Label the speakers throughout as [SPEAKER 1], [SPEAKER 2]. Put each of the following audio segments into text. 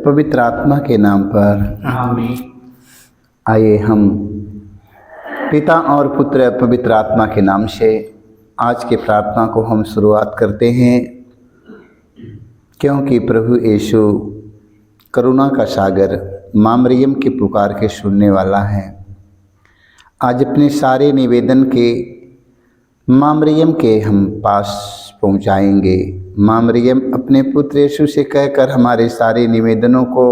[SPEAKER 1] पवित्र आत्मा के नाम पर
[SPEAKER 2] आमीन।
[SPEAKER 1] आइए हम पिता और पुत्र पवित्र आत्मा के नाम से आज की प्रार्थना को हम शुरुआत करते हैं, क्योंकि प्रभु यीशु करुणा का सागर माँ मरियम की पुकार के सुनने वाला है। आज अपने सारे निवेदन के माँ मरियम के हम पास पहुंचाएंगे। माँ मरियम अपने पुत्र यीशु से कहकर हमारे सारे निवेदनों को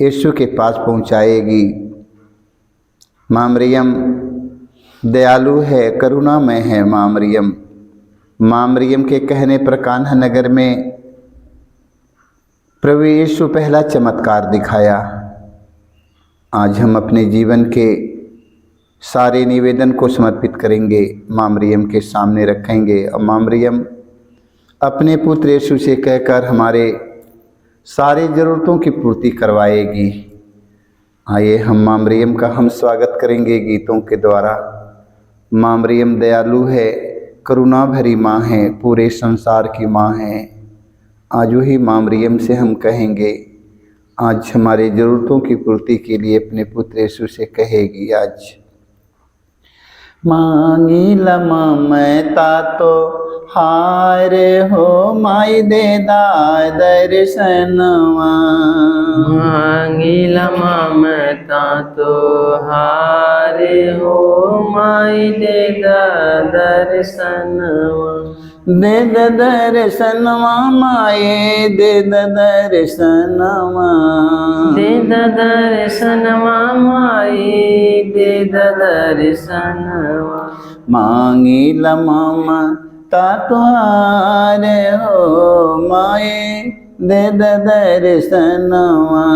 [SPEAKER 1] यीशु के पास पहुंचाएगी। माँ मरियम दयालु है, करुणामय है। माँ मरियम के कहने पर कान्हा नगर में प्रभु यीशु पहला चमत्कार दिखाया। आज हम अपने जीवन के सारे निवेदन को समर्पित करेंगे, माँ मरियम के सामने रखेंगे और माँ मरियम अपने पुत्र यीशु से कहकर हमारे सारी ज़रूरतों की पूर्ति करवाएगी। आइए हम माँ मरियम का हम स्वागत करेंगे गीतों के द्वारा। माँ मरियम दयालु है, करुणा भरी माँ है, पूरे संसार की माँ है। आज वही माँ मरियम से हम कहेंगे, आज हमारी ज़रूरतों की पूर्ति के लिए अपने पुत्र यीशु से कहेगी। आज मांगी लमा मैं तातो हार हो माई दे दर्शनवा।
[SPEAKER 2] मांगी लमा मैं तातो हार हो माई दे दर्शनवा।
[SPEAKER 1] दे दर्शनवा माए दे दर्शनवा।
[SPEAKER 2] दे दर्शनवा माई दे दर्शनवा।
[SPEAKER 1] मांगी लमा तातुहार हो माए दे दर्शनवा।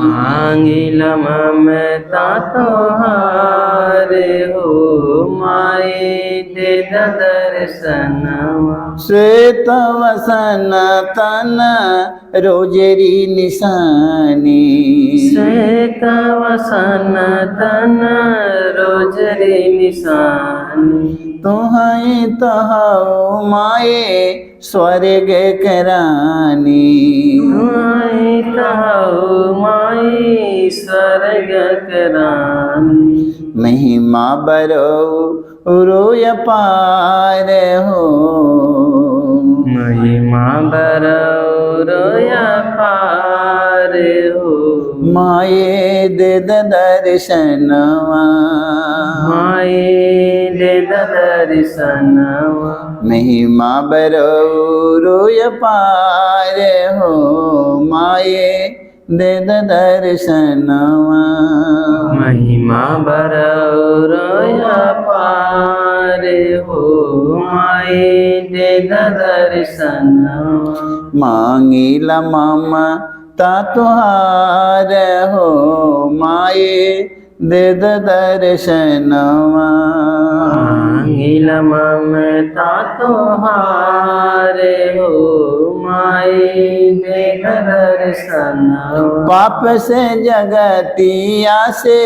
[SPEAKER 2] मांगी लमा मैं तातो हार हो माई दे दर्शनवा।
[SPEAKER 1] श्वेत वसन तन रोजरी निशानी।
[SPEAKER 2] श्वेत वसन तन रोजरी निशानी।
[SPEAKER 1] तुहई तहु माए स्वर्ग करानी।
[SPEAKER 2] तुहई तहु माई स्वर्ग करानी।
[SPEAKER 1] महिमा बरो रोय पार हो।
[SPEAKER 2] महिमा बरो रोया पार हो।
[SPEAKER 1] माए दे दर्शनवा।
[SPEAKER 2] माए दे दर्शनवा।
[SPEAKER 1] महिमा बरो रोय पार हो माए दे दर्शनवा।
[SPEAKER 2] महिमा बरो रोया पार हो माए दे दर्शनवा।
[SPEAKER 1] मांगी लमा तातुहार हो माए दे दर्शनवा।
[SPEAKER 2] मांगी लमा मैं तातो हार हो माए दे दर्शनवा।
[SPEAKER 1] पाप से जगतिया से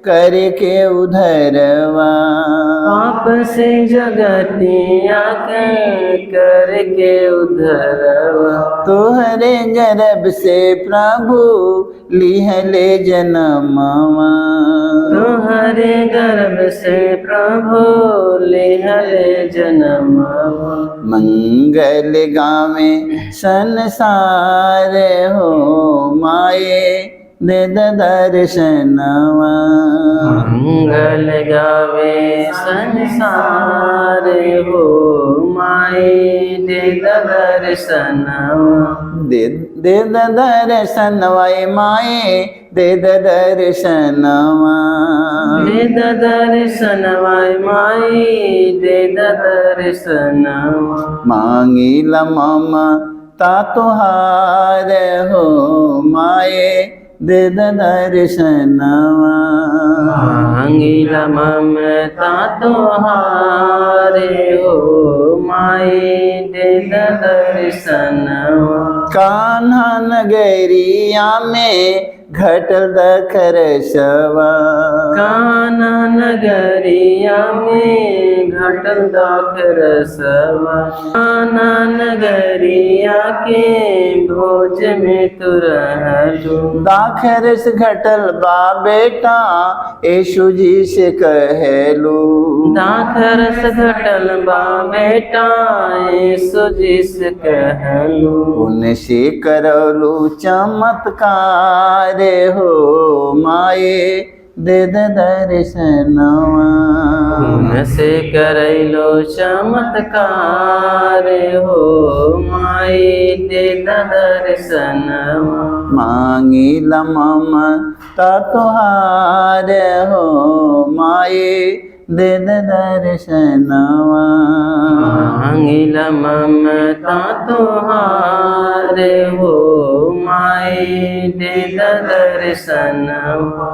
[SPEAKER 1] करके उधरवा।
[SPEAKER 2] पाप से जगतिया के करके उधरवा।
[SPEAKER 1] तोहरे गर्भ से प्रभु लिहले जन्मवा।
[SPEAKER 2] तुहरे गर्भ से प्रभु लिहले जन्मवा।
[SPEAKER 1] मंगल गावे संसार हो माए दे दर्शनवा।
[SPEAKER 2] मंगल गावे संसार हो माए दे दर्शनवा।
[SPEAKER 1] दे दर्शनवा माए दे दर्शनवा।
[SPEAKER 2] दे दर्शनवा माए दे दर्शनवा।
[SPEAKER 1] मांगी लमा तातुहार हो माए दे दर्शनवा।
[SPEAKER 2] मांगी लमा मैं तातो हार हो माए दे दर्शनवा।
[SPEAKER 1] कान्हा नगरिया में घटल दखरसवा
[SPEAKER 2] कान्हा नगरिया में घटल दाखरसवा कान्हा नगरिया के भोज में तू रहलू
[SPEAKER 1] दाखरस घटल बा बेटा यीशु जी से कहलू
[SPEAKER 2] दाखरस घटल बा बेटा यीशु जी से कहलू
[SPEAKER 1] उनसे करलू चमत्कार हो माए दे दर्शनवा
[SPEAKER 2] उनसे करैलो चमत्कार हो माई दे दर्शनवा
[SPEAKER 1] मांगी ममता तुहार हो माए दे दर्शनवा
[SPEAKER 2] मांगिल ममता तुहार हो माई दे दर्शनवा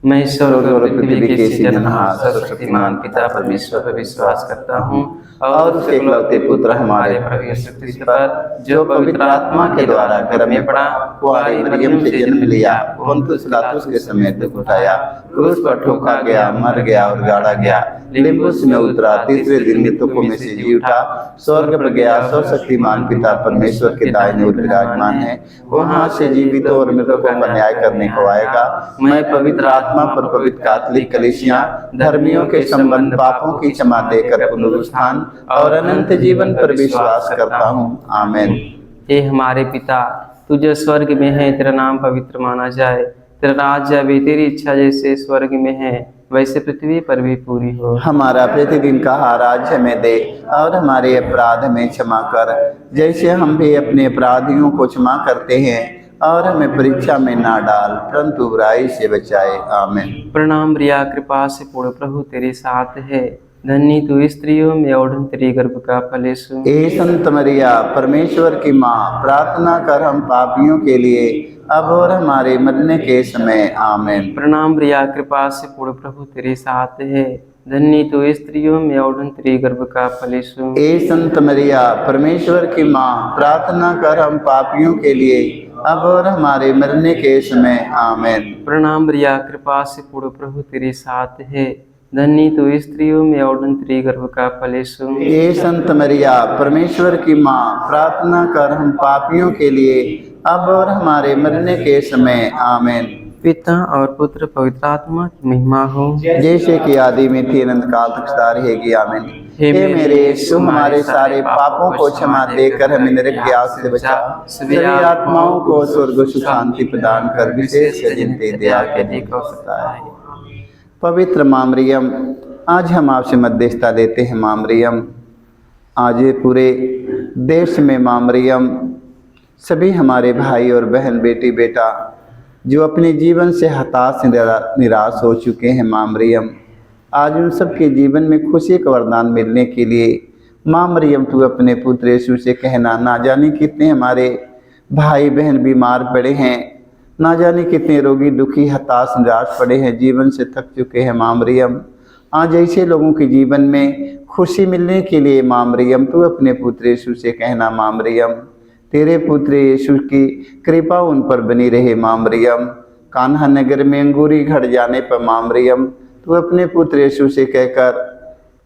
[SPEAKER 2] मैं ईश्वर और पृथ्वी के सृजनहार सर्वशक्तिमान पिता परमेश्वर पर विश्वास करता हूँ और उसके इकलौते पुत्र हमारे प्रभु यीशु क्रिस्त पर जो पवित्र आत्मा के द्वारा गर्भ में पड़ा कुंवारी मरियम से जन्म लिया पुन्तियुस पिलातुस के समय दुख उठाया क्रूस पर ठोका गया मर गया और गाड़ा गया लिम्बुस में उतरा तीसरे दिन मृतकों में से जी उठा स्वर्ग पर गया सर्वशक्तिमान पिता परमेश्वर के दाहिने ओर विराजमान है वहां से जीवितों और मृतकों का न्याय करने को आएगा मैं पवित्र आत्मा पर पवित्र कैथोलिक कलीसिया धर्मियों के संबंध पापों की क्षमा देकर पुनरुत्थान और अनंत जीवन पर विश्वास करता हूँ आमीन। हे हमारे पिता तू जो स्वर्ग में है तेरा नाम पवित्र माना जाए तेरा राज्य आवे तेरी इच्छा जैसे स्वर्ग में है वैसे पृथ्वी पर भी पूरी हो
[SPEAKER 1] हमारा प्रतिदिन का आहार आज हमें दे और हमारे अपराध में क्षमा कर जैसे हम भी अपने अपराधियों को क्षमा करते हैं और हमें परीक्षा में ना डाल परंतु बुराई से बचाए आमीन।
[SPEAKER 2] प्रणाम रिया कृपा से पूर्ण प्रभु तेरे साथ है धन्य तू स्त्रियों में और तेरी गर्भ का फल यीशु।
[SPEAKER 1] हे संत मरिया परमेश्वर की माँ प्रार्थना कर हम पापियों के लिए अब और हमारे मरने के समय आमीन।
[SPEAKER 2] प्रणाम रिया कृपा से पूर्ण प्रभु तेरे साथ है धन्य तू स्त्रियों में और तेरी गर्भ का फल यीशु।
[SPEAKER 1] हे संत मरिया परमेश्वर की माँ प्रार्थना कर हम पापियों के लिए अब और हमारे मरने के समय आमीन।
[SPEAKER 2] प्रणाम रिया कृपा से पूर्ण प्रभु तेरे साथ है धन्य तू स्त्रियों में और तेरी गर्भ का फल यीशु।
[SPEAKER 1] हे संत मरिया परमेश्वर की माँ प्रार्थना कर हम पापियों के लिए अब और हमारे मरने के समय आमीन।
[SPEAKER 2] पिता और पुत्र पवित्र आत्मा की महिमा हो
[SPEAKER 1] जैसे कि आदि में थी अनंत काल तक सदा रहेगी आमीन। हे मेरे यीशु हमारे सारे पापों को क्षमा देकर हमें नरक की आग से बचा सभी आत्माओं को स्वर्ग सुख शांति प्रदान कर विशेष जिनते दया के अधिक हो सकता है। पवित्र माँ मरियम आज हम आपसे मध्यस्थता लेते हैं माँ मरियम आज पूरे देश में माँ मरियम सभी हमारे भाई और बहन बेटी बेटा जो अपने जीवन से हताश निराश हो चुके हैं माँ मरियम आज उन सब के जीवन में खुशी का वरदान मिलने के लिए माँ मरियम तू अपने पुत्र यीशु से कहना ना जाने कितने हमारे भाई बहन बीमार पड़े हैं ना जाने कितने रोगी दुखी हताश निराश पड़े हैं जीवन से थक चुके हैं माँ मरियम आज ऐसे लोगों के जीवन में खुशी मिलने के लिए माँ मरियम तू अपने पुत्र यीशु से कहना माँ मरियम तेरे पुत्र यीशु की कृपा उन पर बनी रहे माँ मरियम कान्हा नगर में अंगूरी घट जाने पर माँ मरियम तू अपने पुत्र यीशु से कहकर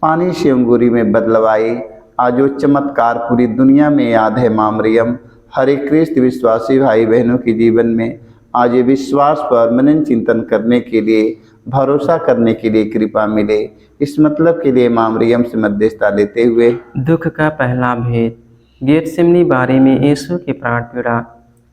[SPEAKER 1] पानी से अंगूरी में बदलवाई आज वो चमत्कार पूरी दुनिया में याद है माँ मरियम हरे कृष्ण विश्वासी भाई बहनों के जीवन में आज ये विश्वास पर मनन चिंतन करने के लिए भरोसा करने के लिए कृपा मिले इस मतलब के लिए माँ मरियम से मध्यस्थता लेते हुए
[SPEAKER 2] दुख का पहला भेद गेतसेमनी बारी में यीशु की प्राण पीड़ा।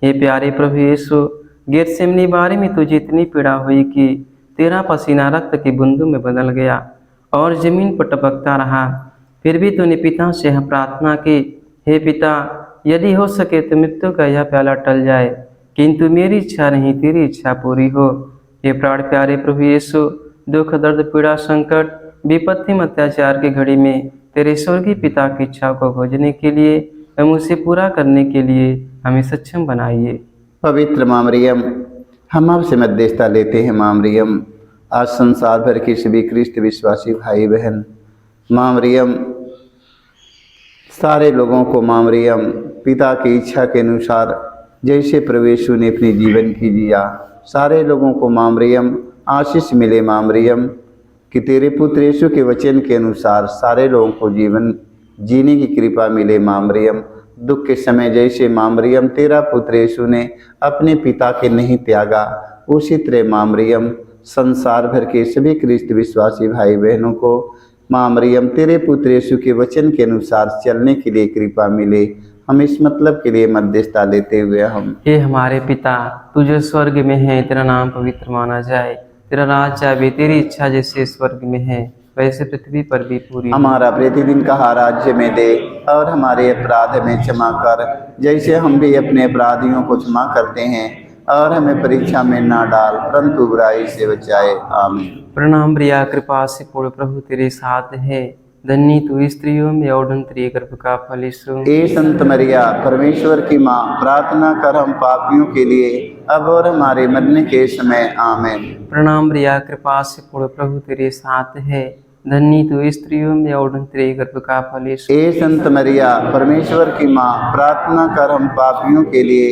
[SPEAKER 2] हे प्यारे प्रभु यीशु गेतसेमनी बारी में तुझे इतनी पीड़ा हुई कि तेरा पसीना रक्त की बूंदों में बदल गया और जमीन पर टपकता रहा फिर भी तूने पिता से प्रार्थना की हे पिता यदि हो सके तो मृत्यु का यह प्याला टल जाए किंतु मेरी इच्छा नहीं तेरी इच्छा पूरी हो। हे प्राण प्यारे प्रभु यीशु दुख दर्द पीड़ा संकट विपत्ति में अत्याचार की घड़ी में तेरे स्वर्गीय पिता की इच्छा को खोजने के लिए एवं उसे पूरा करने के लिए हमें सक्षम बनाइए।
[SPEAKER 1] पवित्र माँ मरियम हम आपसे मध्यस्थता लेते हैं माँ मरियम आज संसार भर के सभी ख्रिस्त विश्वासी भाई बहन माँ मरियम सारे लोगों को माँ मरियम पिता की इच्छा के अनुसार जैसे प्रभु यीशु ने अपने जीवन की जिया, सारे लोगों को माँ मरियम आशीष मिले माँ मरियम कि तेरे पुत्र यीशु के वचन के अनुसार सारे लोगों को जीवन जीने की कृपा मिले माँ मरियम। दुख के समय जैसे माँ मरियम तेरा पुत्र यीशु ने अपने पिता के नहीं त्यागा, उसी तरह माँ मरियम संसार भर के सभी ख्रिस्त विश्वासी भाई बहनों को माँ मरियम तेरे पुत्र यीशु के वचन के अनुसार चलने के लिए कृपा मिले। हम इस मतलब के लिए मध्यस्थता लेते हुए हम
[SPEAKER 2] हे हमारे पिता, तू जो स्वर्ग में है, तेरा नाम पवित्र माना जाए, तेरा राज आवे, तेरी इच्छा जैसे स्वर्ग में है वैसे पृथ्वी पर भी पूरी हो।
[SPEAKER 1] हमारा प्रतिदिन का राज्य में दे और हमारे अपराध में क्षमा कर जैसे हम भी अपने अपराधियों को क्षमा करते हैं, और हमें परीक्षा में ना डाल परंतु बुराई से बचाए। आमीन।
[SPEAKER 2] प्रणाम प्रिया, कृपा से पूर्ण प्रभु तेरे साथ है, धन्य तू स्त्रियों में और तेरे गर्भ का फल यीशु।
[SPEAKER 1] ए संत मरिया परमेश्वर की माँ, प्रार्थना कर हम पापियों के लिए अब और हमारे मरने के समय। आमीन।
[SPEAKER 2] प्रणाम प्रिया, कृपा से पूर्ण प्रभु तेरे साथ है, धन्य तू स्त्रियों में और तेरे गर्भ का फल यीशु।
[SPEAKER 1] ए संत मरिया परमेश्वर की माँ, प्रार्थना कर हम पापियों के लिए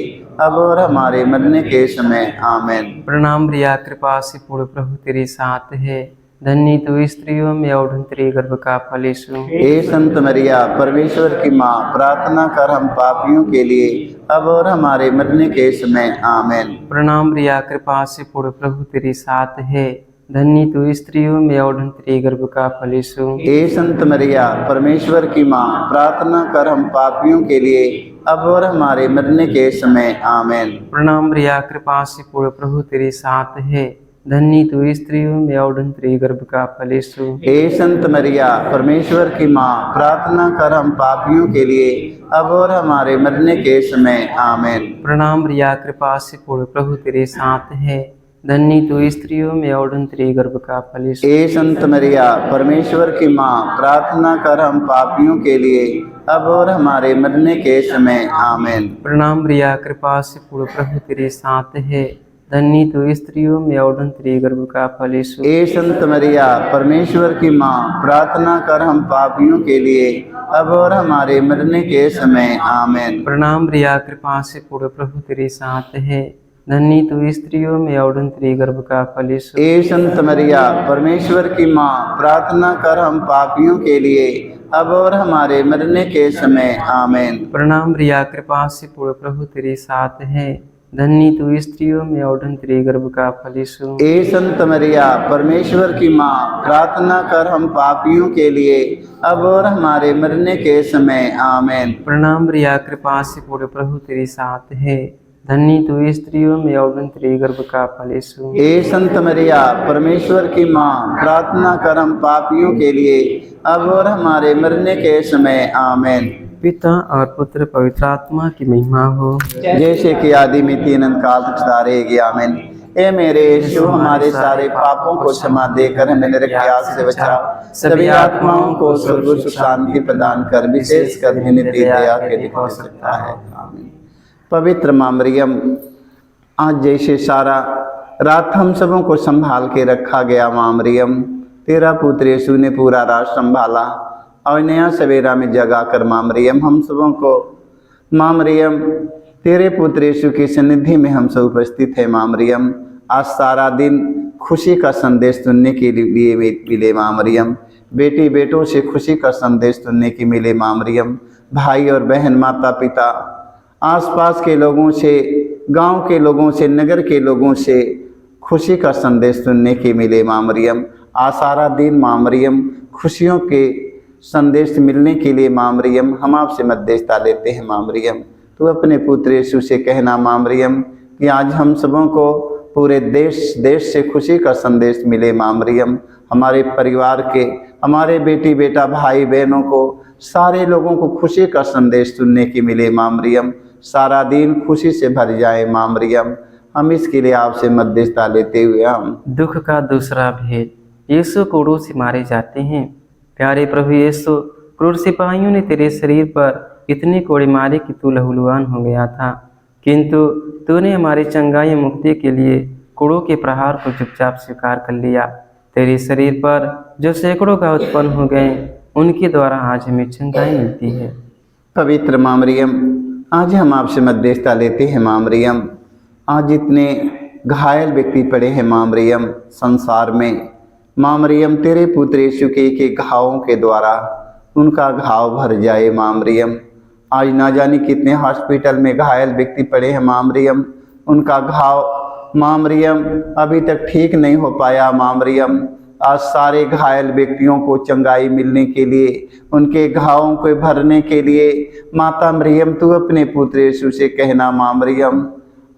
[SPEAKER 1] अब और हमारे मरने के समय। आमीन।
[SPEAKER 2] प्रणाम प्रिया, कृपा से पूर्ण प्रभु तेरे साथ है, धन्य तू स्त्रियों में और तेरे गर्भ का फल यीशु।
[SPEAKER 1] हे संत मरिया परमेश्वर की माँ, प्रार्थना कर हम पापियों के लिए अब और हमारे मरने के समय। आमीन।
[SPEAKER 2] प्रणाम प्रिया, कृपा से पूर्ण प्रभु तेरे साथ है, धन्य तू स्त्रियों में और तेरे गर्भ का फल यीशु।
[SPEAKER 1] हे संत मरिया परमेश्वर की माँ, प्रार्थना कर हम पापियों के लिए अब और हमारे मरने के समय। आमीन।
[SPEAKER 2] प्रणाम प्रिया, कृपा से पूर्ण प्रभु तेरे साथ है, धन्य तू स्त्रियों में और तेरे गर्भ का फल यीशु।
[SPEAKER 1] हे संत मरिया परमेश्वर की माँ, प्रार्थना कर हम पापियों के लिए अब और हमारे मरने के समय। आमीन।
[SPEAKER 2] प्रणाम प्रिया, कृपा से पूर्ण प्रभु तेरे साथ है, धन्य तू स्त्रियों में और तेरे गर्भ का फल यीशु।
[SPEAKER 1] हे संत मरिया परमेश्वर की माँ, प्रार्थना कर हम पापियों के लिए अब और हमारे मरने के समय। आमीन।
[SPEAKER 2] प्रणाम प्रिया, कृपा से पूर्ण प्रभु तेरे साथ है, धन्य तू स्त्रियों में और तेरे गर्भ का फल यीशु।
[SPEAKER 1] हे संत मरिया परमेश्वर की माँ, प्रार्थना कर हम पापियों के लिए अब और हमारे मरने के समय। आमीन।
[SPEAKER 2] प्रणाम प्रिया, कृपा से पूर्ण प्रभु तेरे साथ है, धन्य तू स्त्रियों में और तेरे गर्भ का फल यीशु।
[SPEAKER 1] हे संत मरिया परमेश्वर की माँ, प्रार्थना कर हम पापियों के लिए अब और हमारे मरने के समय। आमीन।
[SPEAKER 2] प्रणाम प्रिया, कृपा से पूर्ण प्रभु तेरे साथ है, धन्य तू स्त्रियों में और तेरे गर्भ का फल यीशु।
[SPEAKER 1] हे संत मरिया परमेश्वर की माँ, प्रार्थना कर हम पापियों के लिए अब और हमारे मरने के समय। आमीन।
[SPEAKER 2] प्रणाम प्रिया, कृपा से पूर्ण प्रभु तेरे साथ है, धन्य तू स्त्रियों में और तेरे गर्भ का फल यीशु।
[SPEAKER 1] हे संत मरिया परमेश्वर की माँ, प्रार्थना कर हम पापियों के लिए अब और हमारे मरने के समय। आमीन।
[SPEAKER 2] पिता और पुत्र पवित्र आत्मा की महिमा हो,
[SPEAKER 1] जैसे कि आदि में अनंत काल तक सदा रहेगी। आमीन। ए मेरे यीशु, हमारे सारे पापों को क्षमा देकर हमें नरक की आग से बचा, सभी आत्माओं को स्वर्ग सुख शांति प्रदान कर, विशेष कर नित्य दया के दिखा सकता है। आमीन। पवित्र माँ मरियम, आज जैसे सारा रात हम सबों को संभाल के रखा गया माँ मरियम, तेरा पुत्र यीशु ने पूरा रात संभाला और नया सवेरा में जगा कर माँ मरियम हम सबों को, माँ मरियम तेरे पुत्र यीशु की सन्निधि में हम सब उपस्थित है। माँ मरियम आज सारा दिन खुशी का संदेश सुनने के लिए मिले माँ मरियम, बेटी बेटों से खुशी का संदेश सुनने की मिले माँ मरियम, भाई और बहन माता पिता आसपास के लोगों से, गांव के लोगों से, नगर के लोगों से खुशी का संदेश सुनने के मिले माँ मरियम। आज सारा दिन माँ मरियम खुशियों के संदेश मिलने के लिए माँ मरियम हम आपसे मध्यस्थता लेते हैं। माँ मरियम तो अपने पुत्र यीशु से कहना माँ मरियम कि आज हम सबों को पूरे देश से खुशी का संदेश मिले माँ मरियम, हमारे परिवार के, हमारे बेटी बेटा भाई बहनों को, सारे लोगों को खुशी का संदेश सुनने की मिले माँ मरियम, सारा दिन खुशी से भर जाए माँ मरियम। हम इसके लिए आपसे मध्यस्थता लेते हुए हम
[SPEAKER 2] दुख का दूसरा भेद, यीशु क्रूर से मारे जाते हैं। प्यारे प्रभु यीशु, क्रूर सिपाहियों ने तेरे शरीर पर इतने कोड़े मारे कि तू लहूलुहान हो गया था, किंतु तूने हमारी चंगाई मुक्ति के लिए कोड़ों के प्रहार को चुपचाप स्वीकार कर लिया। तेरे शरीर पर जो सैकड़ों का उत्पन्न हो गए, उनके द्वारा आज हमें चंगाई मिलती है।
[SPEAKER 1] पवित्र माँ मरियम, आज हम आपसे मध्यस्थता लेते हैं माँ मरियम। आज जितने घायल व्यक्ति पड़े हैं माँ मरियम संसार में, माँ मरियम तेरे पुत्र यीशु के घावों के द्वारा उनका घाव भर जाए माँ मरियम। आज ना जाने कितने हॉस्पिटल में घायल व्यक्ति पड़े हैं माँ मरियम, उनका घाव माँ मरियम अभी तक ठीक नहीं हो पाया माँ मरियम। आज सारे घायल व्यक्तियों को चंगाई मिलने के लिए, उनके घावों को भरने के लिए माता मरियम तू अपने पुत्र यीशु से कहना माँ मरियम,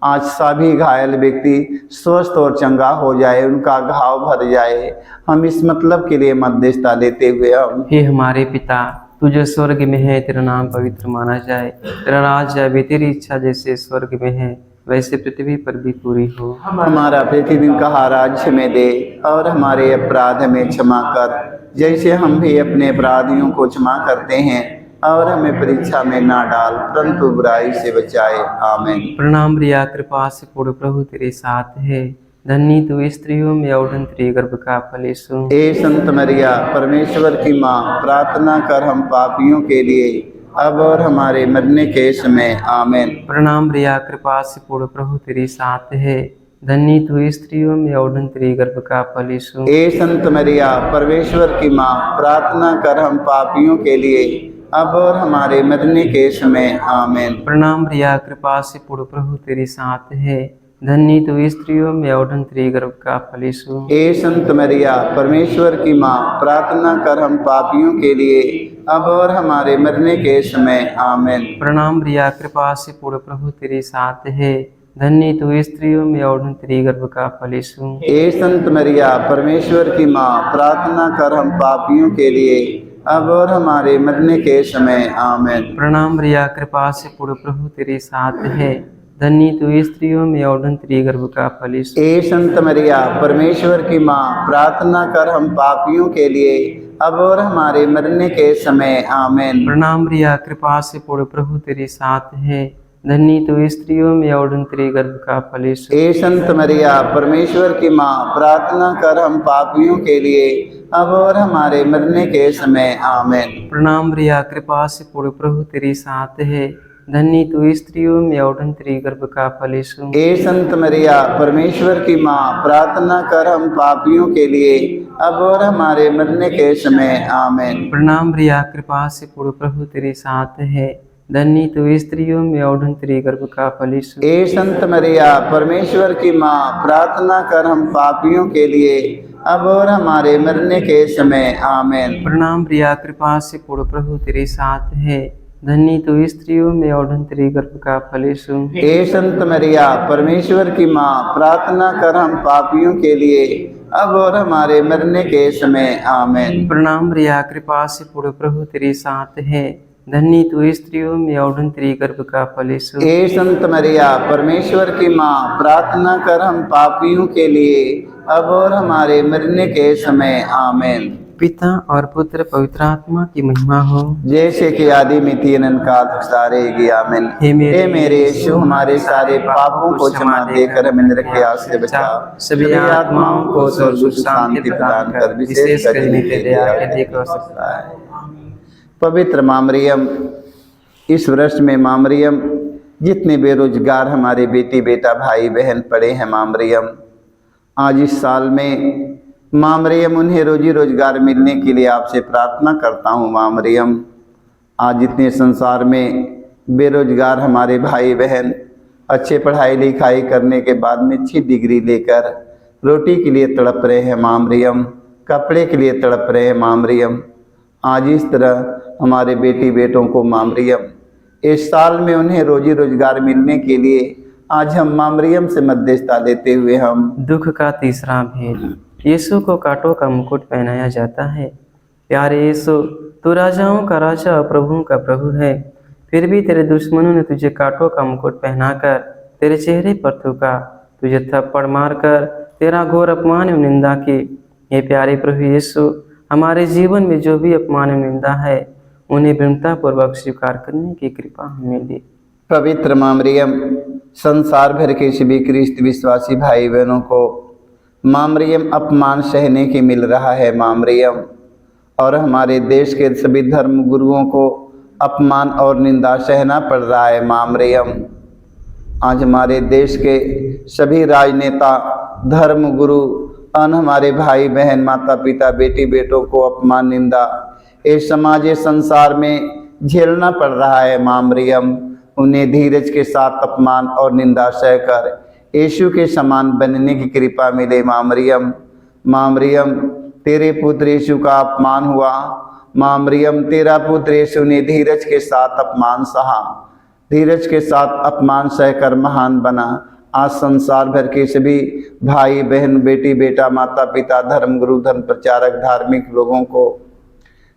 [SPEAKER 1] आज सभी घायल व्यक्ति स्वस्थ और चंगा हो जाए, उनका घाव भर जाए। हम इस मतलब के लिए मध्यस्थता लेते हुए हम
[SPEAKER 2] हे हमारे पिता, तू जो स्वर्ग में है, तेरा नाम पवित्र माना जाए, तेरा राज आए, तेरी इच्छा जैसे स्वर्ग में है वैसे पृथ्वी पर भी पूरी हो।
[SPEAKER 1] हमारा प्रतिदिन का आहार हमें दे, और हमारे अपराध हमें क्षमा कर जैसे हम भी अपने अपराधियों को क्षमा करते हैं, और हमें परीक्षा में ना डाल परंतु बुराई से बचाए। आमीन।
[SPEAKER 2] प्रणाम रिया, कृपा से पूर्ण प्रभु तेरे साथ है, धन्य तू स्त्रियों में और तेरे गर्भ का फल यीशु।
[SPEAKER 1] ए संत मरिया परमेश्वर की माँ, प्रार्थना कर हम पापियों के लिए अब और हमारे मरने के समय। आमीन।
[SPEAKER 2] प्रणाम रिया, कृपा से पूर्ण प्रभु तेरे साथ है, धन्य तू स्त्रियों में और तेरे गर्भ का फल यीशु।
[SPEAKER 1] ए संत मरिया परमेश्वर की माँ, प्रार्थना कर हम पापियों के लिए अब और हमारे मरने के समय। आमीन।
[SPEAKER 2] प्रणाम रिया, कृपा से पूर्ण प्रभु तेरे साथ है, धन्य तू स्त्रियों में और तेरे गर्भ का फल यीशु।
[SPEAKER 1] ए संत मरिया परमेश्वर की माँ, प्रार्थना कर हम पापियों के लिए अब और हमारे मरने के समय। आमीन।
[SPEAKER 2] प्रणाम रिया, कृपा से पूर्ण प्रभु तेरे साथ है, धन्य तू स्त्रियों में और तेरे गर्भ का फल यीशु।
[SPEAKER 1] ए संत मरिया परमेश्वर की माँ, प्रार्थना कर हम पापियों के लिए अब और हमारे मरने के समय। आमीन।
[SPEAKER 2] प्रणाम रिया, कृपा से पूर्ण प्रभु तेरे साथ है, धन्य तू स्त्रियों में और तेरे गर्भ का फल यीशु।
[SPEAKER 1] ए संत मरिया परमेश्वर की माँ, प्रार्थना कर हम पापियों के लिए अब और हमारे मरने के समय। आमीन।
[SPEAKER 2] प्रणाम रिया, कृपा से पूर्ण प्रभु तेरे साथ है, धन्य तू स्त्रियों में और तेरे गर्भ का फल यीशु।
[SPEAKER 1] ए संत मरिया परमेश्वर की माँ, प्रार्थना कर हम पापियों के लिए अब और हमारे मरने के समय। आमीन।
[SPEAKER 2] प्रणाम रिया, कृपा से पूर्ण प्रभु तेरे साथ है, धन्य तू स्त्रियों में और तेरे गर्भ का फल यीशु।
[SPEAKER 1] ए संत मरिया परमेश्वर की माँ, प्रार्थना कर हम पापियों के लिए अब और हमारे मरने के समय। आमीन।
[SPEAKER 2] प्रणाम रिया, कृपा से पूर्ण प्रभु तेरे साथ है, धन्य तू स्त्रियों में और तेरे गर्भ का फल यीशु।
[SPEAKER 1] ए संत मरिया परमेश्वर की माँ, प्रार्थना कर हम पापियों के लिए अब और हमारे मरने के समय। आमीन।
[SPEAKER 2] प्रणाम रिया, कृपा से पूर्ण प्रभु तेरे साथ है, धन्य तू स्त्रियों में और तेरे गर्भ का फल यीशु।
[SPEAKER 1] ए संत मरिया परमेश्वर की माँ, प्रार्थना कर हम पापियों के लिए अब और हमारे मरने के समय। आमीन।
[SPEAKER 2] प्रणाम रिया, कृपा से पूर्ण प्रभु तेरे साथ है, धन्य तू स्त्रियों में और तेरे गर्भ का फल यीशु।
[SPEAKER 1] ए संत मरिया परमेश्वर की माँ, प्रार्थना कर हम पापियों के लिए अब और हमारे मरने के समय। आमीन।
[SPEAKER 2] पिता और पुत्र पवित्र आत्मा की महिमा हो,
[SPEAKER 1] जैसे कि आदि में थी अनंत काल रहेगी। आमीन।
[SPEAKER 2] हे
[SPEAKER 1] मेरे यीशु, हमारे सारे पापों को क्षमा देकर हमें नरक के आग से बचा,
[SPEAKER 2] सभी आत्माओं को स्वर्ग शांति प्रदान कर, विशेष कर नित्य दया के देख सकता है।
[SPEAKER 1] पवित्र माँ मरियम, इस वर्ष में माँ मरियम जितने बेरोजगार हमारे बेटी बेटा भाई बहन पड़े हैं माँ मरियम, आज इस साल में माँ मरियम उन्हें रोजी रोजगार मिलने के लिए आपसे प्रार्थना करता हूँ। माँ मरियम, आज जितने संसार में बेरोजगार हमारे भाई बहन अच्छे पढ़ाई लिखाई करने के बाद में अच्छी डिग्री लेकर रोटी के लिए तड़प रहे हैं माँ मरियम, कपड़े के लिए तड़प रहे हैं माँ मरियम, आज इस तरह हमारे बेटी बेटों को माँ मरियम इस साल में उन्हें रोजी रोजगार मिलने के लिए आज हम माँ मरियम से मध्यस्थता लेते हुए हम
[SPEAKER 2] दुख का तीसरा भेद। यीशु को कांटों का मुकुट पहनाया जाता है। प्यारे यीशु, तू राजाओं का राजा और प्रभुओं का प्रभु है, फिर भी तेरे दुश्मनों ने तुझे कांटों का मुकुट पहनाकर तेरे चेहरे पर थूका, तुझे थप्पड़ मारकर तेरा घोर अपमान एवं निंदा की। हे प्यारे प्रभु यीशु, हमारे जीवन में जो भी अपमान एवं निंदा है उन्हें विनम्रतापूर्वक स्वीकार करने की कृपा हमें दे।
[SPEAKER 1] पवित्र माँ मरियम, संसार भर के सभी ख्रिस्त विश्वासी भाई बहनों को माँ मरियम अपमान सहने की मिल रहा है माँ मरियम, और हमारे देश के सभी धर्म गुरुओं को अपमान और निंदा सहना पड़ रहा है माँ मरियम। आज हमारे देश के सभी राजनेता, धर्म गुरु और हमारे भाई बहन, माता पिता, बेटी बेटों को अपमान निंदा इस समाज संसार में झेलना पड़ रहा है माँ मरियम। उन्हें धीरज के साथ अपमान और निंदा सहकर यीशु के समान बनने की कृपा मिले माँ मरियम। माँ मरियम, तेरे पुत्र यीशु का अपमान हुआ। माँ मरियम, तेरा पुत्र यीशु ने धीरज के साथ अपमान सहा, धीरज के साथ अपमान सहकर महान बना। आज संसार भर के सभी भाई बहन, बेटी बेटा, माता पिता, धर्म गुरु, धर्म प्रचारक, धार्मिक लोगों को,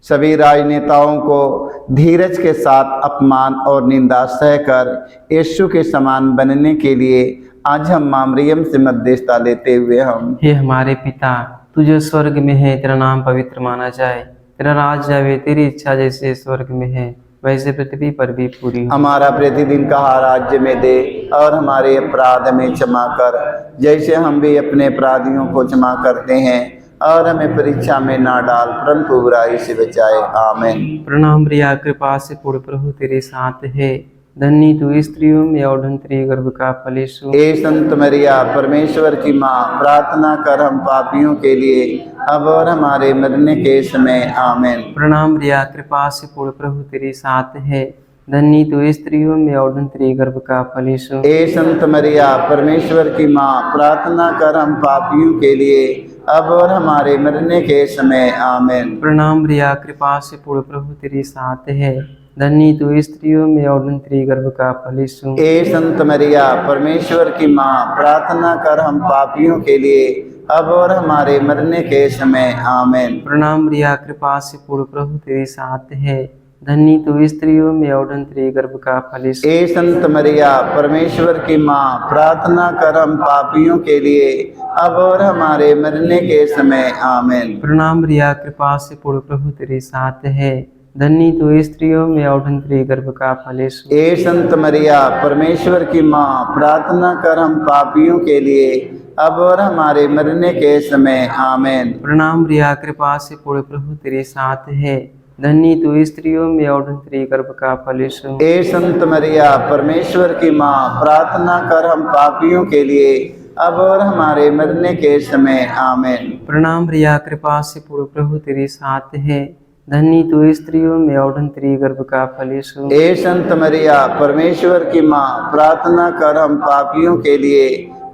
[SPEAKER 1] सभी राजनेताओं को धीरज के साथ अपमान और निंदा सहकर यीशु के समान बनने के लिए आज हम माँ मरियम से मध्यस्थता लेते हुए हम
[SPEAKER 2] हे हमारे पिता, तू जो स्वर्ग में है, तेरा नाम पवित्र माना जाए, तेरा राज आवे, तेरी इच्छा जैसे स्वर्ग में है वैसे पृथ्वी पर भी पूरी हो।
[SPEAKER 1] हमारा प्रतिदिन का राज्य में दे और हमारे अपराध में क्षमा कर, जैसे हम भी अपने अपराधियों को क्षमा करते हैं, और हमें परीक्षा में ना डाल परंतु बुराई से बचाए। आमीन।
[SPEAKER 2] प्रणाम प्रिया, कृपा से पूर्ण प्रभु तेरे साथ है, धन्य तू स्त्रियों में और धन्य तेरे गर्भ का फल यीशु।
[SPEAKER 1] हे संत मरिया, परमेश्वर की माँ, प्रार्थना कर हम पापियों के लिए अब और हमारे मरने के समय। आमीन।
[SPEAKER 2] प्रणाम प्रिया, कृपा से पूर्ण प्रभु तेरे साथ है, धन्य तू स्त्रियों में और धन्य तेरे गर्भ का फल यीशु।
[SPEAKER 1] हे संत मरिया, परमेश्वर की माँ, प्रार्थना कर हम पापियों के लिए अब और हमारे मरने के समय। आमीन।
[SPEAKER 2] प्रणाम प्रिया, कृपा से पूर्ण प्रभु तेरे साथ है, धन्य तू स्त्रियों में और धन्य तेरे गर्भ का फल यीशु।
[SPEAKER 1] हे संत मरिया, परमेश्वर की माँ, प्रार्थना कर हम पापियों के लिए अब और हमारे मरने के समय। आमीन।
[SPEAKER 2] प्रणाम प्रिया, कृपा से पूर्ण प्रभु तेरे साथ है, धन्य तू स्त्रियों में और धन्य तेरे गर्भ का फल यीशु।
[SPEAKER 1] हे संत मरिया, परमेश्वर की माँ, प्रार्थना कर हम पापियों के लिए अब और हमारे मरने के समय। आमीन।
[SPEAKER 2] प्रणाम प्रिया, कृपा से पूर्ण प्रभु तेरे साथ है, धन्य तू स्त्रियों में और धन्य तेरे गर्भ का फल यीशु।
[SPEAKER 1] हे संत मरिया, परमेश्वर की माँ, प्रार्थना कर हम पापियों के लिए अब और हमारे मरने के समय। आमीन।
[SPEAKER 2] प्रणाम प्रिया, कृपा से पूर्ण प्रभु तेरे साथ है, धन्य तू स्त्रियों में और धन्य तेरे गर्भ का फल यीशु।
[SPEAKER 1] हे संत मरिया, परमेश्वर की माँ, प्रार्थना कर हम पापियों के लिए अब और हमारे मरने के समय। आमीन।
[SPEAKER 2] प्रणाम प्रिया, कृपा से पूर्ण प्रभु तेरे साथ है, धन्य तू स्त्रियों में और धन्य तेरे गर्भ का फल यीशु।
[SPEAKER 1] हे संत मरिया, परमेश्वर की माँ, प्रार्थना कर हम पापियों के लिए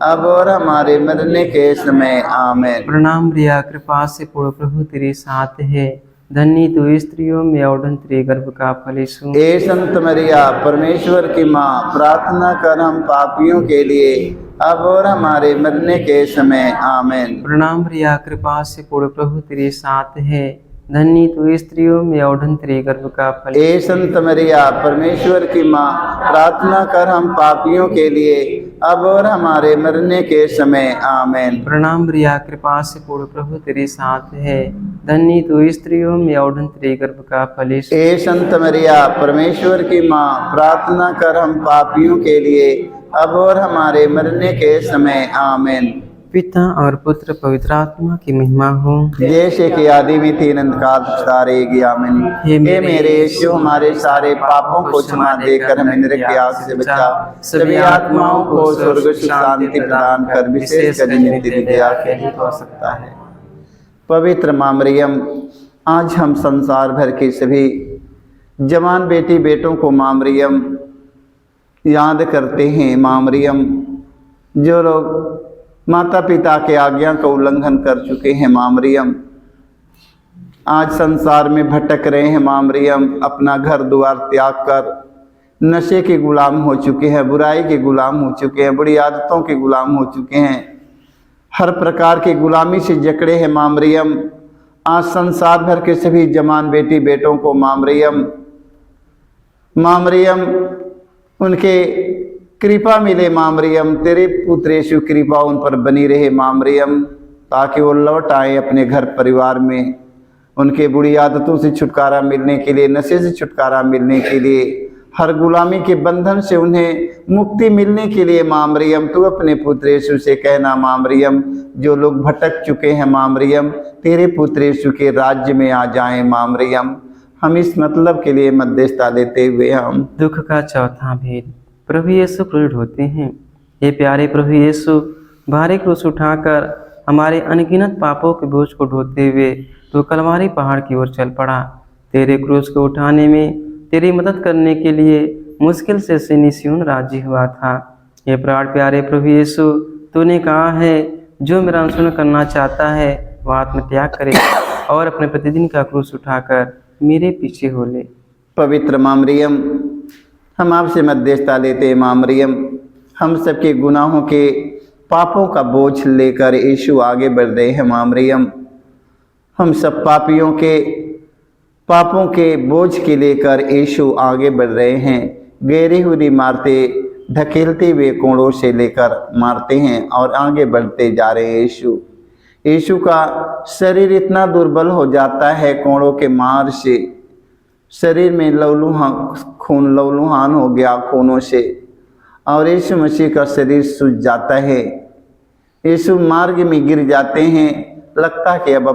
[SPEAKER 1] अब और हमारे मरने के समय। आमीन।
[SPEAKER 2] प्रणाम प्रिया, कृपा से पूर्ण प्रभु तेरे साथ है, धन्य तू स्त्रियों में और धन्य तेरे गर्भ का फल यीशु।
[SPEAKER 1] हे संत मरिया, परमेश्वर की माँ, प्रार्थना कर हम पापियों के लिए अब और हमारे मरने के समय। आमीन।
[SPEAKER 2] प्रणाम प्रिया, कृपा से पूर्ण प्रभु तेरे साथ है, धन्य तू स्त्रियों में और धन्य तेरे गर्भ का फल।
[SPEAKER 1] हे संत मरिया, परमेश्वर की माँ, प्रार्थना कर हम पापियों के लिए अब और हमारे मरने के समय। आमीन।
[SPEAKER 2] प्रणाम प्रिया, कृपा से पूर्ण प्रभु तेरे साथ है, धन्य तू स्त्रियों में और धन्य तेरे गर्भ का फल यीशु।
[SPEAKER 1] हे संत मरिया, परमेश्वर की माँ, प्रार्थना कर हम पापियों के लिए अब और हमारे मरने के समय। आमीन।
[SPEAKER 2] पिता और पुत्र पवित्र आत्मा की महिमा हो,
[SPEAKER 1] जैसे कि आदि में थी अनंत काल सदा रहेगी। आमीन। हे मेरे यीशु, हमारे सारे पापों को क्षमा देकर हमें नरक की आग से बचा, सभी आत्माओं को स्वर्ग सुख शांति प्रदान कर, विशेष कर जिन्हें तेरी दया के लिए हो सकता है। पवित्र माँ मरियम, आज हम संसार भर के सभी जवान बेटी बेटों को माँ मरियम याद करते हैं। माँ मरियम, जो लोग माता पिता के आज्ञा का उल्लंघन कर चुके हैं, माँ मरियम आज संसार में भटक रहे हैं। माँ मरियम, अपना घर द्वार त्याग कर नशे के गुलाम हो चुके हैं, बुराई के गुलाम हो चुके हैं, बुरी आदतों के गुलाम हो चुके हैं, हर प्रकार की गुलामी से जकड़े हैं। माँ मरियम, आज संसार भर के सभी जवान बेटी बेटों को माँ मरियम उनके कृपा मिले। माँ मरियम, तेरे पुत्र यीशु कृपा उन पर बनी रहे। माँ मरियम, ताकि वो लौट आए अपने घर परिवार में, उनके बुरी आदतों से छुटकारा मिलने के लिए, नशे से छुटकारा मिलने के लिए, हर गुलामी के बंधन से उन्हें मुक्ति मिलने के लिए। माँ मरियम, तू अपने पुत्र यीशु से कहना। माँ मरियम, जो लोग भटक चुके हैं माँ मरियम, तेरे पुत्र यीशु के राज्य में आ जाएं। माँ मरियम, हम इस मतलब के लिए मध्यस्थता लेते हुए हम
[SPEAKER 2] दुख का चौथा भेद। प्रभु यीशु क्रूर होते हैं। हे प्यारे प्रभु यीशु, भारी क्रूस उठाकर हमारे अनगिनत पापों के बोझ को ढोते हुए तो कलवारी पहाड़ की ओर चल पड़ा। तेरे क्रूस को उठाने में तेरी मदद करने के लिए मुश्किल से सियोन राजी हुआ था। हे प्राण प्यारे प्रभु यीशु, तूने कहा है जो मेरा अनुसरण करना चाहता है वह आत्मत्याग करे और अपने प्रतिदिन का क्रूस उठाकर मेरे पीछे हो ले।
[SPEAKER 1] पवित्र माँ मरियम, हम आपसे मध्यस्थता लेते हैं। माँ मरियम, हम सबके गुनाहों के पापों का बोझ लेकर यीशु आगे बढ़ रहे हैं। माँ मरियम, हम सब पापियों के पापों के बोझ के लेकर यीशु आगे बढ़ रहे हैं। गहरी हुई मारते धकेलते हुए कोड़ों से लेकर मारते हैं और आगे बढ़ते जा रहे हैं। यीशु का शरीर इतना दुर्बल हो जाता है कोड़ों के मार से, शरीर में खून लहूलुहान हो गया खूनों से, और यीशु मसीह का शरीर सूज जाता है। यीशु मार्ग में गिर जाते हैं। लगता है कि अब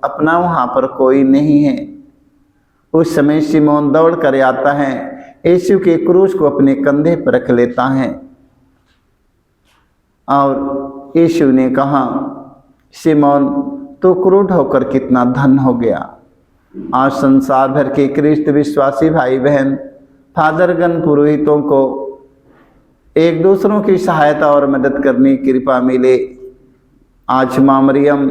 [SPEAKER 1] अपना वहाँ पर कोई नहीं है। उस समय शिमोन दौड़ कर आता है, यीशु के क्रूस को अपने कंधे पर रख लेता है और यीशु ने कहा, शिमोन तो क्रूर होकर कितना धन हो गया। आज संसार भर के ख्रिस्त विश्वासी भाई बहन फादरगण पुरोहितों को एक दूसरों की सहायता और मदद करने की कृपा मिले। आज माँ मरियम,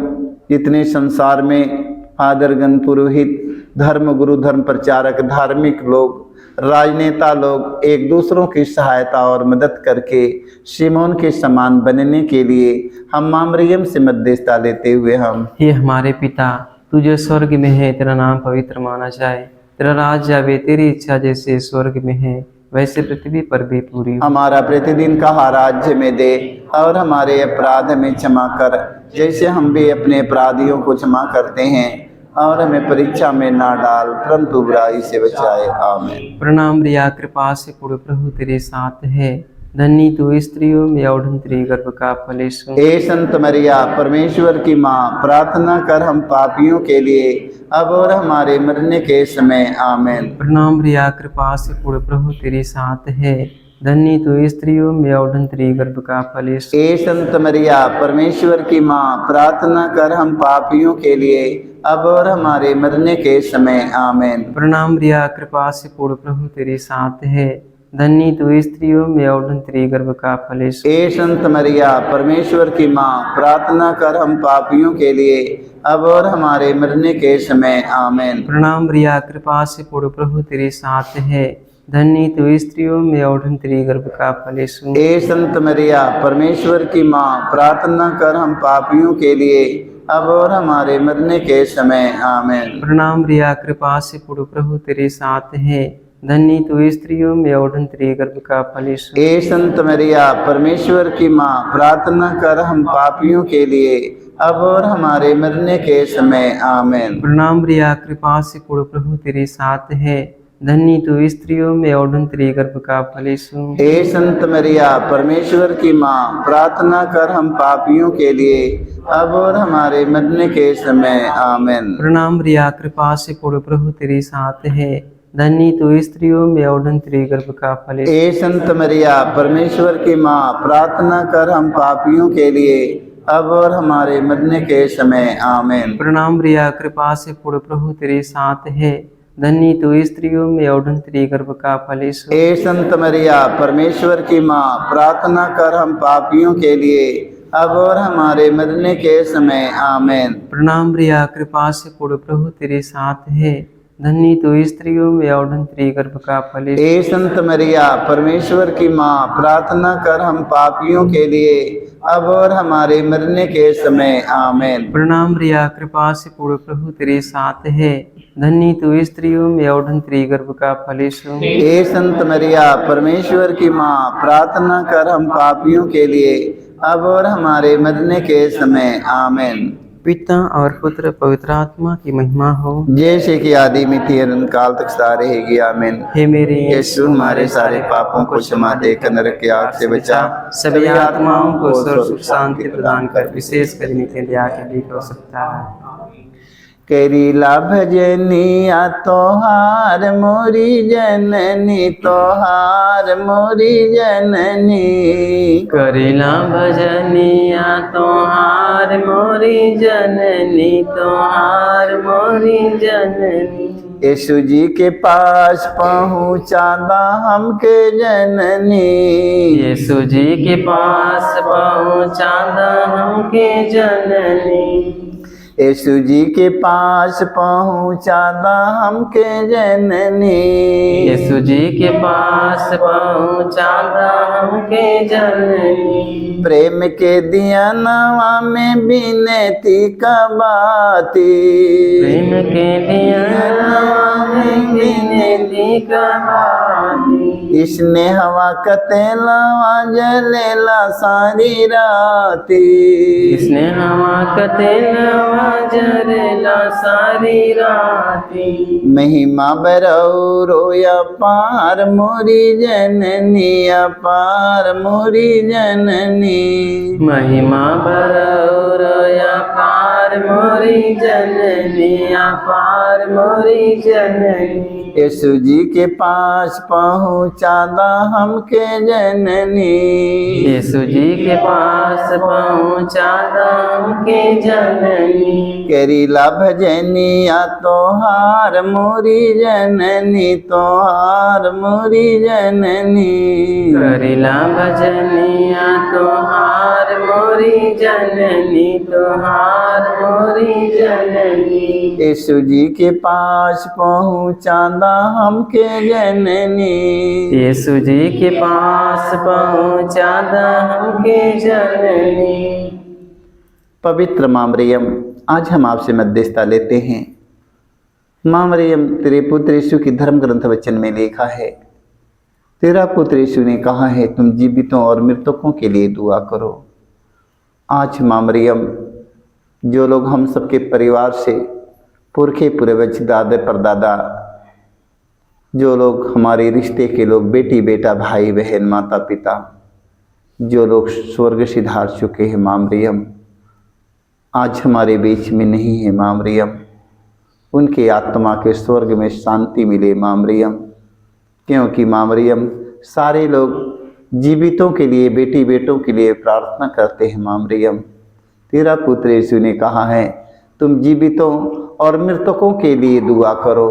[SPEAKER 1] इतने संसार में फादरगण पुरोहित, धर्म गुरु, धर्म प्रचारक, धार्मिक लोग, राजनेता लोग एक दूसरों की सहायता और मदद करके शिमोन के समान बनने के लिए हम माँ मरियम से मध्यस्थता लेते हुए हम
[SPEAKER 2] हे हमारे पिता, तू जो स्वर्ग में है, तेरा नाम पवित्र माना जाए, तेरा राज आवे, तेरी इच्छा जैसे स्वर्ग में है वैसे पृथ्वी पर भी पूरी हो।
[SPEAKER 1] हमारा प्रतिदिन का राज्य में दे और हमारे अपराध में क्षमा कर जैसे हम भी अपने अपराधियों को क्षमा करते हैं, और हमें परीक्षा में ना डाल परंतु बुराई से बचाए। आमीन।
[SPEAKER 2] प्रणाम रिया, कृपा से पूर्ण प्रभु तेरे साथ है, धन्य तू स्त्रियों में और तेरी गर्भ का फल यीशु।
[SPEAKER 1] हे संत मरिया, परमेश्वर की माँ, प्रार्थना कर हम पापियों के लिए अब और हमारे मरने के समय। आमीन।
[SPEAKER 2] प्रणाम रिया, कृपा से पूर्ण प्रभु तेरे साथ है, धन्य तू स्त्रियों में और तेरी गर्भ का फल यीशु।
[SPEAKER 1] हे संत मरिया, परमेश्वर की माँ, प्रार्थना कर हम पापियों के लिए अब और हमारे मरने के समय। आमीन।
[SPEAKER 2] प्रणाम रिया, कृपा से पूर्ण प्रभु तेरे साथ है, धन्य तू स्त्रियों में और तेरी गर्भ का फल यीशु।
[SPEAKER 1] हे संत मरिया, परमेश्वर की माँ, प्रार्थना कर हम पापियों के लिए अब और हमारे मरने के समय। आमीन।
[SPEAKER 2] प्रणाम रिया, कृपा से पूर्ण प्रभु तेरे साथ है, धन्य तू स्त्रियों में और तेरी गर्भ का फल यीशु।
[SPEAKER 1] हे संत मरिया, परमेश्वर की माँ, प्रार्थना कर हम पापियों के लिए अब और हमारे मरने के समय। आमीन।
[SPEAKER 2] प्रणाम रिया, कृपा से पूर्ण प्रभु तेरे साथ है, धन्य तू स्त्रियों में और तेरी गर्भ का फल यीशु।
[SPEAKER 1] हे संत मरिया, परमेश्वर की माँ, प्रार्थना कर हम पापियों के लिए अब और हमारे मरने के समय। आमीन।
[SPEAKER 2] प्रणाम रिया, कृपा से पूर्ण प्रभु तेरे साथ है, धन्य तू स्त्रियों में और तेरी गर्भ का फल यीशु।
[SPEAKER 1] हे संत मरिया, परमेश्वर की माँ, प्रार्थना कर हम पापियों के लिए अब और हमारे मरने के समय। आमीन।
[SPEAKER 2] प्रणाम रिया, कृपा से पूर्ण प्रभु तेरे साथ है, धन्य तू स्त्रियों में और तेरी गर्भ का फल यीशु।
[SPEAKER 1] हे संत मरिया, परमेश्वर की माँ, प्रार्थना कर हम पापियों के लिए अब और हमारे मरने के समय। आमीन।
[SPEAKER 2] प्रणाम रिया, कृपा से पूर्ण प्रभु तेरे साथ है, धन्य तू स्त्रियों में और तेरी गर्भ का फल यीशु।
[SPEAKER 1] हे संत मरिया, परमेश्वर की माँ, प्रार्थना कर हम पापियों के लिए अब और हमारे मरने के समय। आमीन।
[SPEAKER 2] प्रणाम रिया, कृपा से पूर्ण प्रभु तेरे साथ है, धन्य तू स्त्रियों में और तेरी गर्भ का फल यीशु।
[SPEAKER 1] हे संत मरिया, परमेश्वर की माँ, प्रार्थना कर हम पापियों के लिए अब और हमारे मरने के समय। आमीन।
[SPEAKER 2] प्रणाम रिया, कृपा से पूर्ण प्रभु तेरे साथ है, धन्य तू स्त्रियों में और तेरी गर्भ का फल यीशु।
[SPEAKER 1] हे संत मरिया, परमेश्वर की माँ, प्रार्थना कर हम पापियों के लिए अब और हमारे मरने के समय। आमीन।
[SPEAKER 2] पिता और पुत्र पवित्र आत्मा की महिमा हो,
[SPEAKER 1] जैसे कि आदि में थी अनंत काल तक सदा रहेगी। आमीन।
[SPEAKER 2] हे मेरे
[SPEAKER 1] यीशु, हमारे सारे पापों को क्षमा देकर नरक की आग से बचा,
[SPEAKER 2] सभी आत्माओं को स्वर्ग सुख शांति प्रदान कर, विशेष कर नित्य दया के लिए हो सकता है।
[SPEAKER 1] करीला भजनिया तोहार मोरी जननी, तोहार मोरी जननी।
[SPEAKER 2] करीला भजनिया तोहार मोरी जननी, तोहार मोरी जननी।
[SPEAKER 1] यीशु जी के पास पहुँचादा हमके जननी,
[SPEAKER 2] यीशु जी के पास पहुँचादा हमके जननी।
[SPEAKER 1] यीशु जी के पास पहुँचादा हमके जननी।
[SPEAKER 2] यीशु जी के पास पहुँचादा हमके जननी।
[SPEAKER 1] प्रेम के दिया नवा में विनती का बाती,
[SPEAKER 2] प्रेम के दिया नवा में विनती का बाती।
[SPEAKER 1] इसने हवा कतेलावा जलेला सारी राती,
[SPEAKER 2] इसने हवा कतेलावा जरेला सारी राती।
[SPEAKER 1] महिमा बरौ रोया पार मोरी जननी, अपार मोरी जननी।
[SPEAKER 2] महिमा बरौ रोया पार मोरी जननी, अपार मोरी जननी।
[SPEAKER 1] यीशु जी के पास पहुँचादा हमके जननी,
[SPEAKER 2] यीशु जी के पास पहुँचादा हमके जननी।
[SPEAKER 1] करीला भजनिया तोहार मोरी जननी, तोहार मोरी जननी।
[SPEAKER 2] करीला भजनिया तोहार मोरी जननी, तोहार मोरी जननी।
[SPEAKER 1] यीशु जी के पास पहुँचादा हमके जननी,
[SPEAKER 2] यीशु जी के पास पहुँचादा हमके जननी।
[SPEAKER 1] पवित्र माँ मरियम, आज हम आपसे मध्यस्थता लेते हैं। माँ मरियम, तेरे पुत्र यीशु की धर्म ग्रंथ वचन में लिखा है, तेरा पुत्र यीशु ने कहा है तुम जीवितों और मृतकों के लिए दुआ करो। आज माँ मरियम, जो लोग हम सबके परिवार से पुरखे पूर्वज दादा परदादा, जो लोग हमारे रिश्ते के लोग, बेटी बेटा भाई बहन माता पिता, जो लोग स्वर्ग सिधार चुके हैं माँ मरियम, आज हमारे बीच में नहीं है माँ मरियम, उनके आत्मा के स्वर्ग में शांति मिले माँ मरियम। क्योंकि माँ मरियम, सारे लोग जीवितों के लिए, बेटी बेटों के लिए प्रार्थना करते हैं माँ मरियम। तेरा पुत्र यीशु ने कहा है तुम जीवितों और मृतकों के लिए दुआ करो।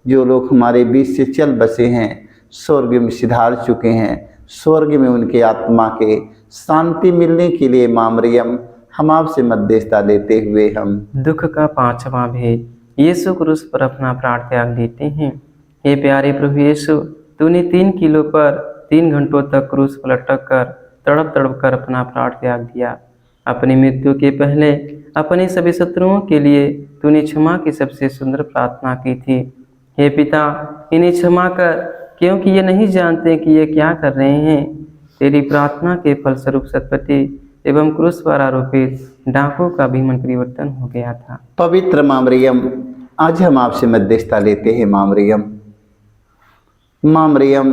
[SPEAKER 1] जो लोग हमारे बीच से चल बसे हैं, स्वर्ग में सिधार चुके हैं, स्वर्ग में उनके आत्मा के शांति मिलने के लिए माँ मरियम, हम आपसे मध्यस्थता लेते हुए हम
[SPEAKER 2] दुख का पांचवा भेद, यीशु क्रूस पर अपना प्राण त्याग देते हैं। हे प्यारे प्रभु यीशु, तूने 3 किलो पर 3 घंटों तक क्रूस पर लटक कर तड़प तड़प कर अपना प्राण त्याग दिया। अपनी मृत्यु के पहले अपने सभी शत्रुओं के लिए तूने क्षमा की सबसे सुंदर प्रार्थना की थी। हे पिता, इन्हें क्षमा कर, क्योंकि ये नहीं जानते कि ये क्या कर रहे हैं। तेरी प्रार्थना के फलस्वरूप सतपति एवं क्रूस पर आरोपित डाकुओं का भी मन परिवर्तन हो गया था।
[SPEAKER 1] पवित्र माँ मरियम, आज हम आपसे मध्यस्थता लेते हैं माँ मरियम। माँ मरियम,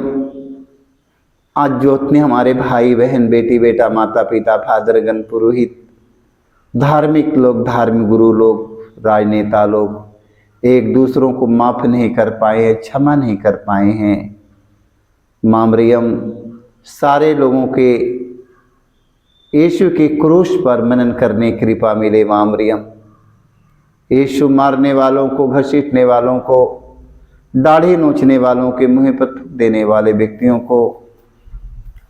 [SPEAKER 1] आज जो इतने हमारे भाई बहन, बेटी बेटा, माता पिता, फादरगण, पुरोहित, धार्मिक लोग, धार्मिक गुरु लोग, राजनेता लोग एक दूसरों को माफ़ नहीं कर पाए हैं, क्षमा नहीं कर पाए हैं। माँ मरियम, सारे लोगों के यीशु के क्रूस पर मनन करने की कृपा मिले माँ मरियम। यीशु मारने वालों को, घसीटने वालों को, दाढ़ी नोचने वालों के मुँह पर थूक देने वाले व्यक्तियों को,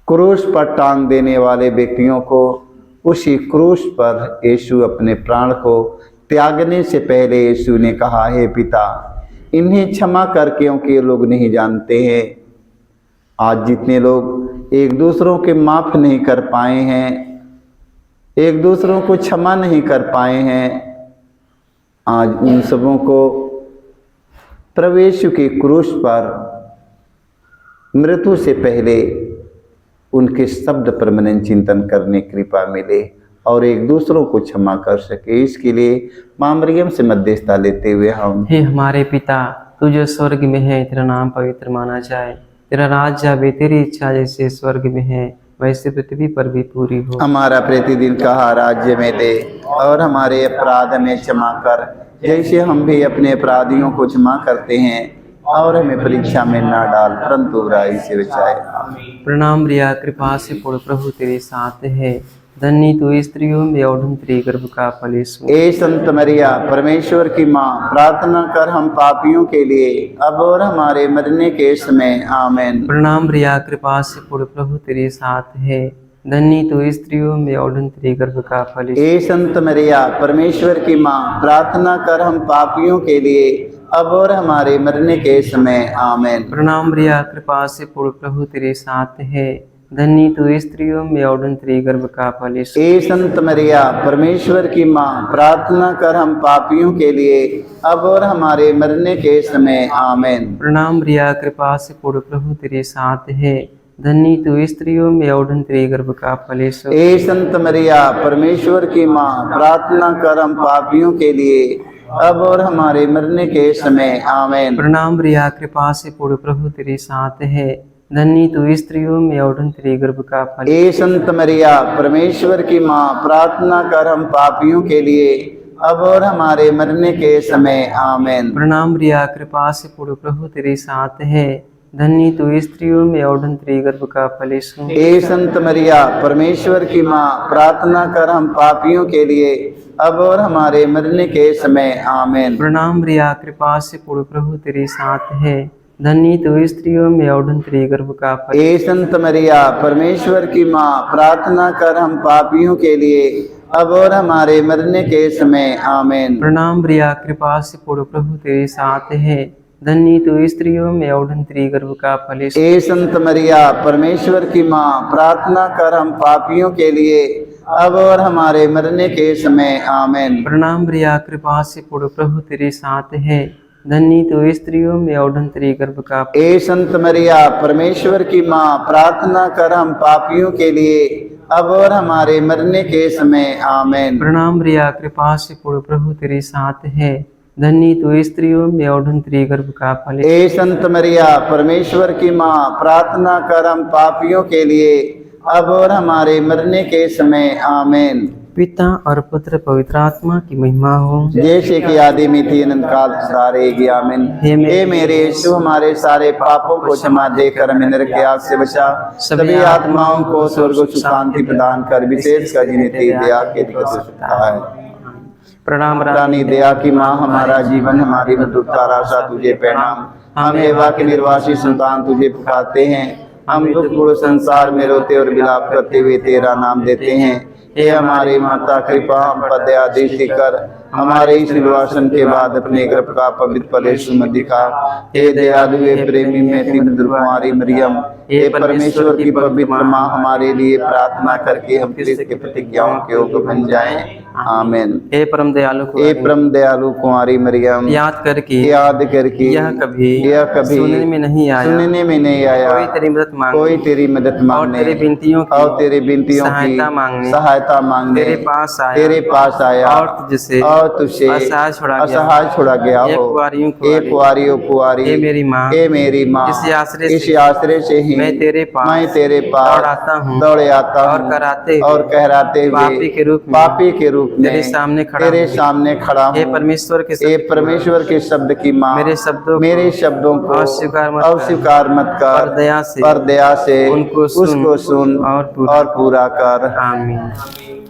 [SPEAKER 1] क्रूस पर टांग देने वाले व्यक्तियों को, उसी क्रूस पर यीशु अपने प्राण को त्यागने से पहले यीशु ने कहा, हे पिता, इन्हें क्षमा कर, क्योंकि ये लोग नहीं जानते हैं। आज जितने लोग एक दूसरों के माफ़ नहीं कर पाए हैं, एक दूसरों को क्षमा नहीं कर पाए हैं, आज उन सबों को प्रभु यीशु के क्रूस पर मृत्यु से पहले उनके शब्द पर मनन चिंतन करने की कृपा मिले और एक दूसरों को क्षमा कर सके। इसके लिए माँ मरियम से मध्यस्थता लेते हुए हम,
[SPEAKER 2] हे हमारे पिता, तू जो स्वर्ग में है, तेरा नाम पवित्र माना जाए, तेरा राज्य आवे, तेरी इच्छा जैसे स्वर्ग में है वैसे पृथ्वी पर भी पूरी हो।
[SPEAKER 1] हमारा प्रतिदिन का राज्य में दे और हमारे अपराध में क्षमा कर, जैसे हम भी अपने अपराधियों को क्षमा करते हैं, और हमें परीक्षा में ना डाल परंतु बुराई से बचाए।
[SPEAKER 2] प्रणाम रिया, कृपा से पूर्ण प्रभु तेरे साथ है, धन्य तू स्त्रियों में और तेरे गर्भ का फल यीशु।
[SPEAKER 1] ए संत मरिया, परमेश्वर की माँ, प्रार्थना कर हम पापियों के लिए अब और हमारे मरने के समय आमीन।
[SPEAKER 2] प्रणाम रिया, कृपा से पूर्ण प्रभु तेरे साथ है, धन्य तू स्त्रियों में और तेरे गर्भ का फल यीशु।
[SPEAKER 1] ए संत मरिया, परमेश्वर की माँ, प्रार्थना कर हम पापियों के लिए अब और हमारे मरने के समय आमीन।
[SPEAKER 2] प्रणाम रिया, कृपा से पूर्ण प्रभु तेरे साथ है, धन्य तू स्त्रियों में और तेरे गर्भ का फल यीशु।
[SPEAKER 1] ए संत मरिया, परमेश्वर की माँ, प्रार्थना कर हम पापियों के लिए अब और हमारे मरने के समय आमीन।
[SPEAKER 2] प्रणाम रिया, कृपा से पूर्ण प्रभु तेरे साथ है, धन्य तू स्त्रियों में और तेरे गर्भ का फल यीशु।
[SPEAKER 1] ए संत मरिया, परमेश्वर की माँ, प्रार्थना कर हम पापियों के लिए अब और हमारे मरने के समय आमीन।
[SPEAKER 2] प्रणाम रिया, कृपा से पूर्ण प्रभु तेरे साथ है, धन्य तू स्त्रियों में और तेरे गर्भ का फल।
[SPEAKER 1] ए संत मरिया, परमेश्वर की माँ, प्रार्थना कर हम पापियों के लिए अब और हमारे मरने के समय आमीन।
[SPEAKER 2] प्रणाम रिया, कृपा से पूर्ण प्रभु तेरे साथ है, धन्य तू स्त्रियों में और तेरे गर्भ का फल यीशु।
[SPEAKER 1] ए संत मरिया, परमेश्वर की माँ, प्रार्थना कर हम पापियों के लिए अब और हमारे मरने के समय आमीन।
[SPEAKER 2] प्रणाम रिया, कृपा से पूर्ण प्रभु तेरे साथ है, धन्य तू स्त्रियों में और तेरे गर्भ का फल।
[SPEAKER 1] ए संत मरिया, परमेश्वर की माँ, प्रार्थना कर हम पापियों के लिए अब और हमारे मरने के समय आमीन।
[SPEAKER 2] प्रणाम रिया, कृपा से पूर्ण प्रभु तेरे साथ है, धन्य तू स्त्रियों में और तेरे गर्भ का फल यीशु।
[SPEAKER 1] ए संत मरिया, परमेश्वर की माँ, प्रार्थना कर हम पापियों के लिए अब और हमारे मरने के समय आमीन।
[SPEAKER 2] प्रणाम रिया, कृपा से पूर्ण प्रभु तेरे साथ है, धन्य तू स्त्रियों में और तेरे गर्भ का फल।
[SPEAKER 1] ए संत मरिया, परमेश्वर की माँ, प्रार्थना कर हम पापियों के लिए अब और हमारे मरने के समय आमीन।
[SPEAKER 2] प्रणाम रिया, कृपा से पूर्ण प्रभु तेरे साथ है, धन्य तू स्त्रियों में और तेरे गर्भ का फल।
[SPEAKER 1] ए संत मरिया, परमेश्वर की माँ, प्रार्थना कर हम पापियों के लिए अब और हमारे मरने के समय आमीन।
[SPEAKER 2] पिता और पुत्र पवित्र आत्मा की महिमा हो,
[SPEAKER 1] जैसे कि आदि में थी अनंत काल सारे आमीन। हे मेरे यीशु, हमारे सारे पापों को क्षमा देकर हमें नरक की आग से बचा, सभी आत्माओं को स्वर्ग सुख शांति प्रदान कर, विशेष कर जिन्हें तेरी दया के अधिक आवश्यकता है।
[SPEAKER 2] प्रणाम
[SPEAKER 1] रानी दया की माँ, हमारा जीवन हमारी मधुरता आशा तुझे प्रणाम। हम एवा के निर्वासी संतान तुझे पुकारते हैं, हम दुख पूर्ण संसार में रोते और विलाप करते हुए तेरा नाम देते हैं। हे हमारी माता, कृपा हम पर दया दृष्टि कर, हमारे इस निर्वासन के बाद अपने गर्भ का पवित्र फल यीशु में दिखा। हे दयालु, हे प्रेमी में तीव्र कुमारी मरियम, हे परमेश्वर की पवित्र माँ, हमारे लिए प्रार्थना करके हम क्रिस्त की प्रतिज्ञाओं के योग्य बन जाएं। आमीन।
[SPEAKER 2] हे परम दयालु
[SPEAKER 1] हे परम दयालु कुमारी मरियम,
[SPEAKER 2] याद करके
[SPEAKER 1] यह कभी
[SPEAKER 2] सुनने में नहीं आया, कोई तेरी मदद मांगने,
[SPEAKER 1] कोई तेरी मदद मांगने
[SPEAKER 2] और तेरी विनतियों की
[SPEAKER 1] सहायता मांगने
[SPEAKER 2] तेरे पास आया
[SPEAKER 1] और तुझसे
[SPEAKER 2] असहाय
[SPEAKER 1] छोड़ा गया हो। कुआरी,
[SPEAKER 2] हे मेरी माँ,
[SPEAKER 1] इस आश्रय से ही
[SPEAKER 2] मैं तेरे पास
[SPEAKER 1] दौड़े आता हूँ और कहराते हुए पापी के रूप में तेरे सामने खड़ा हूँ।
[SPEAKER 2] हे परमेश्वर के
[SPEAKER 1] शब्द की माँ, मेरे शब्दों को अस्वीकार मत कर, पर दया से उसको सुन और पूरा कर।
[SPEAKER 2] आमीन।